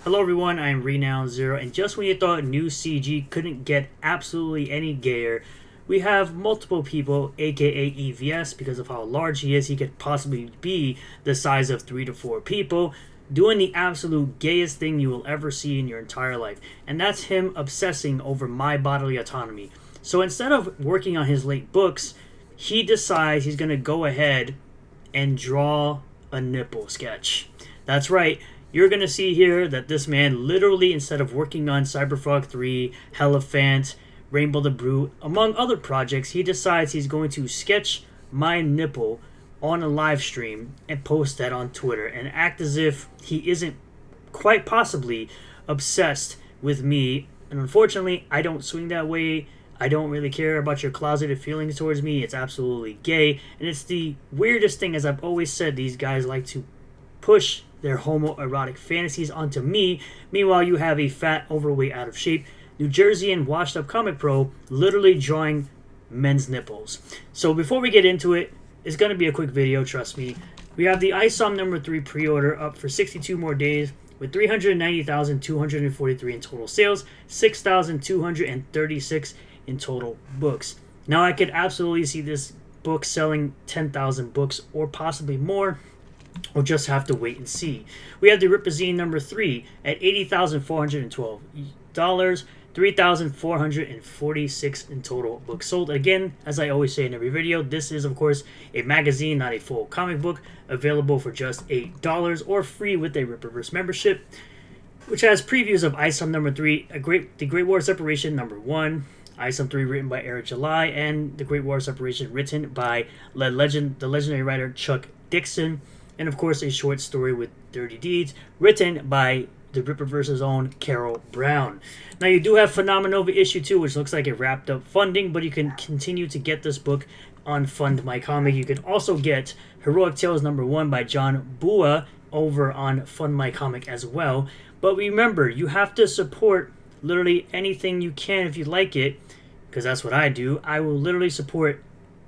Hello everyone, I am Renown Zero, and just when you thought new CG couldn't get absolutely any gayer, we have multiple people, aka EVS, because of how large he is, he could possibly be the size of 3 to 4 people, doing the absolute gayest thing you will ever see in your entire life, and that's him obsessing over my bodily autonomy. So instead of working on his late books, he decides he's going to go ahead and draw a nipple sketch. That's right. You're going to see here that this man literally, instead of working on Cyberfrog 3, Elephant, Rainbow the Brute, among other projects, he decides he's going to sketch my nipple on a live stream and post that on Twitter and act as if he isn't quite possibly obsessed with me. And unfortunately, I don't swing that way. I don't really care about your closeted feelings towards me. It's absolutely gay. And it's the weirdest thing, as I've always said, these guys like to push their homoerotic fantasies onto me. Meanwhile, you have a fat, overweight, out of shape New Jerseyan washed up comic pro literally drawing men's nipples. So before we get into it, it's going to be a quick video, trust me. We have the ISOM number 3 pre-order up for 62 more days with 390,243 in total sales, 6,236 in total books. Now I could absolutely see this book selling 10,000 books or possibly more. We'll just have to wait and see. We have the Ripazine number 3 at $80,412, 3,446 in total books sold. Again, as I always say in every video, this is of course a magazine, not a full comic book, available for just $8 or free with a Rippaverse membership, which has previews of ISOM number 3, The Great War of Separation number 1, ISOM 3 written by Eric July, and The Great War of Separation written by the legendary writer Chuck Dixon. And of course, a short story with Dirty Deeds, written by the Rippaverse's own Carol Brown. Now, you do have Phenomenova issue 2, which looks like it wrapped up funding, but you can continue to get this book on Fund My Comic. You can also get Heroic Tales number 1 by John Bua over on Fund My Comic as well. But remember, you have to support literally anything you can if you like it, because that's what I do. I will literally support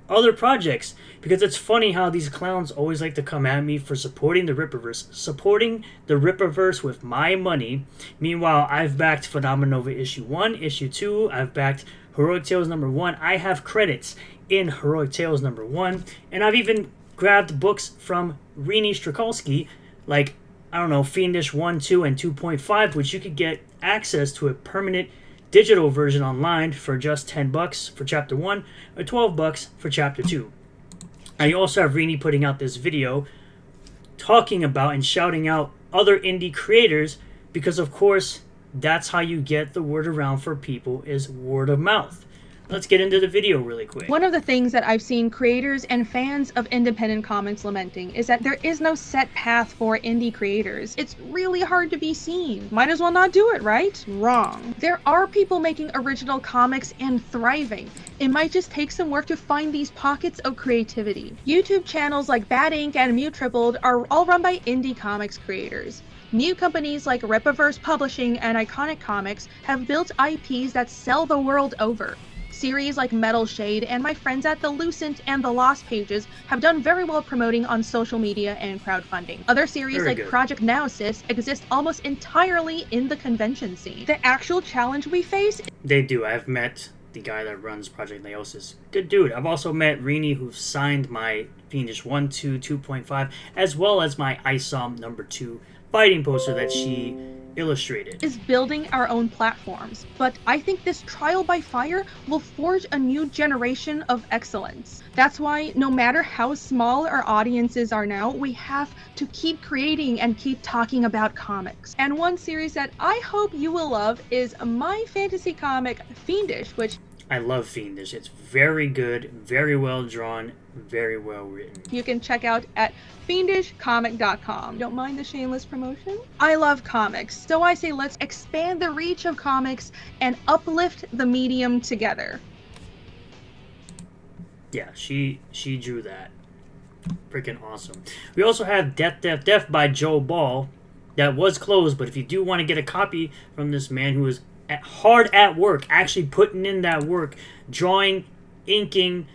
other projects, because it's funny how these clowns always like to come at me for supporting the Rippaverse with my money. Meanwhile, I've backed Phenomenova issue 1, issue 2, I've backed Heroic Tales number 1, I have credits in Heroic Tales number 1, and I've even grabbed books from Rini Strikalski, like, I don't know, Fiendish 1, 2, and 2.5, which you could get access to a permanent digital version online for just $10 for chapter 1 or $12 for chapter 2. And you also have Rini putting out this video talking about and shouting out other indie creators, because of course that's how you get the word around for people, is word of mouth. Let's get into the video really quick. One of the things that I've seen creators and fans of independent comics lamenting is that there is no set path for indie creators. It's really hard to be seen. Might as well not do it, right? Wrong. There are people making original comics and thriving. It might just take some work to find these pockets of creativity. YouTube channels like Bad Ink and Mew Tripled are all run by indie comics creators. New companies like Rippaverse Publishing and Iconic Comics have built IPs that sell the world over. Series like Metal Shade and my friends at The Lucent and The Lost Pages have done very well promoting on social media and crowdfunding. Other series like Project Neosis exist almost entirely in the convention scene. The actual challenge we face... They do. I've met the guy that runs Project Neosis. Good dude. I've also met Rini, who signed my Fiendish 1, 2, 2.5, as well as my ISOM number 2 fighting poster that she illustrated. Is building our own platforms, but I think this trial by fire will forge a new generation of excellence. That's why no matter how small our audiences are now, we have to keep creating and keep talking about comics. And one series that I hope you will love is my fantasy comic Fiendish, which I love Fiendish. It's very good, very well drawn, very well written. You can check out at fiendishcomic.com. Don't mind the shameless promotion? I love comics, so I say let's expand the reach of comics and uplift the medium together. Yeah, she drew that. Freaking awesome. We also have Death, Death, Death by Joe Ball. That was closed, but if you do want to get a copy from this man who is hard at work, actually putting in that work, drawing, inking,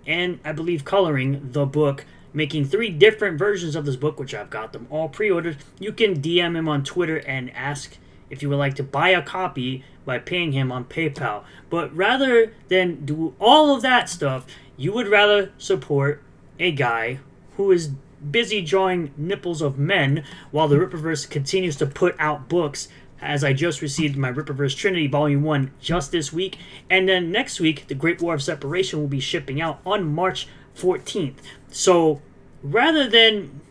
and I believe coloring the book, making 3 different versions of this book, which I've got them all pre-ordered. You can DM him on Twitter and ask if you would like to buy a copy by paying him on PayPal. But rather than do all of that stuff, you would rather support a guy who is busy drawing nipples of men while the Rippaverse continues to put out books, as I just received my Rippaverse Trinity Volume 1 just this week. And then next week, The Great War of Separation will be shipping out on March 14th. So rather than,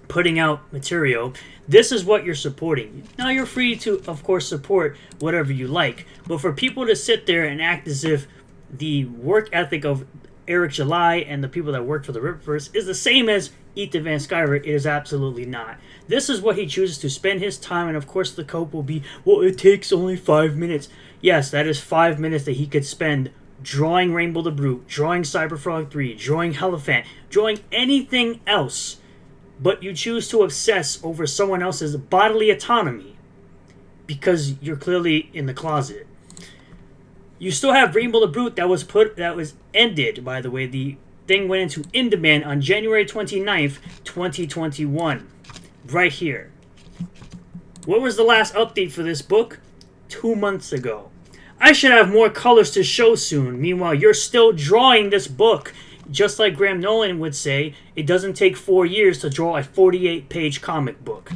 putting out material, this is what you're supporting. Now, you're free to, of course, support whatever you like. But for people to sit there and act as if the work ethic of Eric July and the people that work for the Rippaverse is the same as Ethan Van Sciver, it is absolutely not. This is what he chooses to spend his time, and of course the cope will be, well, it takes only 5 minutes. Yes, that is 5 minutes that he could spend drawing Rainbow the Brute, drawing Cyberfrog 3, drawing Hierophant, drawing anything else. But you choose to obsess over someone else's bodily autonomy because you're clearly in the closet. You still have Rainbow the Brute that was ended, by the way. The thing went into in demand on January 29th, 2021. Right here. What was the last update for this book? 2 months ago. I should have more colors to show soon. Meanwhile, you're still drawing this book. Just like Graham Nolan would say, it doesn't take 4 years to draw a 48-page comic book.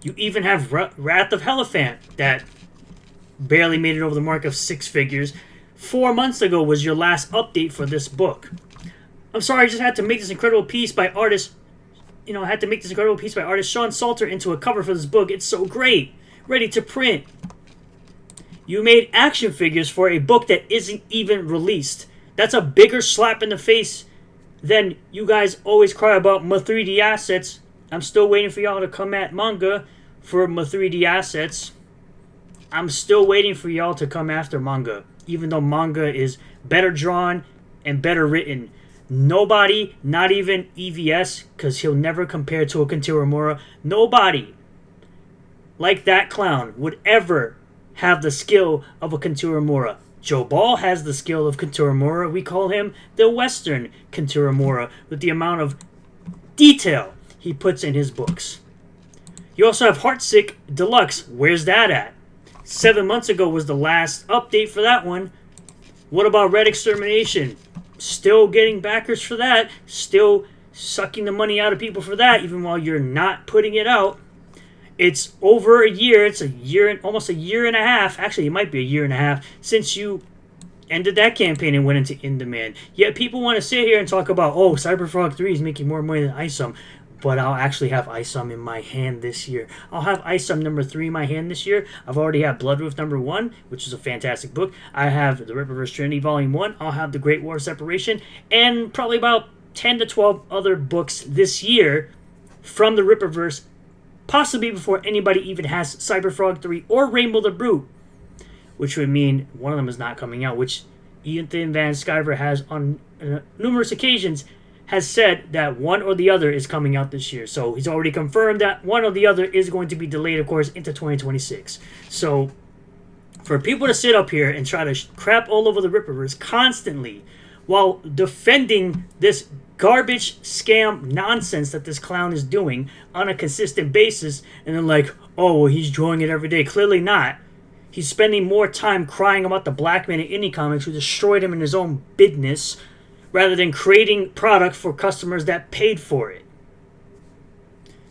You even have Wrath of Hierophant that barely made it over the mark of 6 figures. 4 months ago was your last update for this book. I'm sorry, I just had to make this incredible piece by artist, Sean Salter into a cover for this book. It's so great. Ready to print. You made action figures for a book that isn't even released. That's a bigger slap in the face than you guys always cry about my 3D assets. I'm still waiting for y'all to come at manga for my 3D assets. I'm still waiting for y'all to come after manga, even though manga is better drawn and better written. Nobody, not even EVS, because he'll never compare to a Kentaro, nobody like that clown would ever have the skill of a Kentaro. Joe Ball has the skill of Kentaro. We call him the Western Kentaro with the amount of detail he puts in his books. You also have Heartsick Deluxe. Where's that at? 7 months ago was the last update for that one. What about Red Extermination? Still getting backers for that. Still sucking the money out of people for that, even while you're not putting it out. It's over a year. It's almost a year and a half. Actually, it might be a year and a half since you ended that campaign and went into in demand. Yet people want to sit here and talk about, oh, Cyberfrog 3 is making more money than Isum. But I'll actually have Isum in my hand this year. I'll have Isum number 3 in my hand this year. I've already had Bloodwolf number 1, which is a fantastic book. I have the Rippaverse Trinity Volume 1. I'll have the Great War of Separation. And probably about 10 to 12 other books this year from the Rippaverse, possibly before anybody even has Cyberfrog 3 or Rainbow the Brute, which would mean one of them is not coming out, which Ethan Van Sciver has on numerous occasions has said that one or the other is coming out this year. So he's already confirmed that one or the other is going to be delayed, of course, into 2026. So for people to sit up here and try to crap all over the Rippaverse constantly while defending this garbage scam nonsense that this clown is doing on a consistent basis, and then like, oh, well, he's drawing it every day. Clearly not. He's spending more time crying about the black man in indie comics who destroyed him in his own business rather than creating product for customers that paid for it.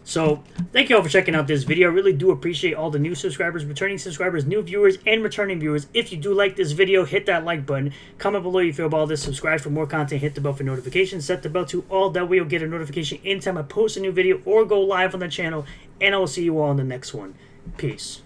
So, thank you all for checking out this video. I really do appreciate all the new subscribers, returning subscribers, new viewers, and returning viewers. If you do like this video, hit that like button. Comment below you feel about this. Subscribe for more content. Hit the bell for notifications. Set the bell to all. That way you'll get a notification anytime I post a new video or go live on the channel. And I will see you all in the next one. Peace.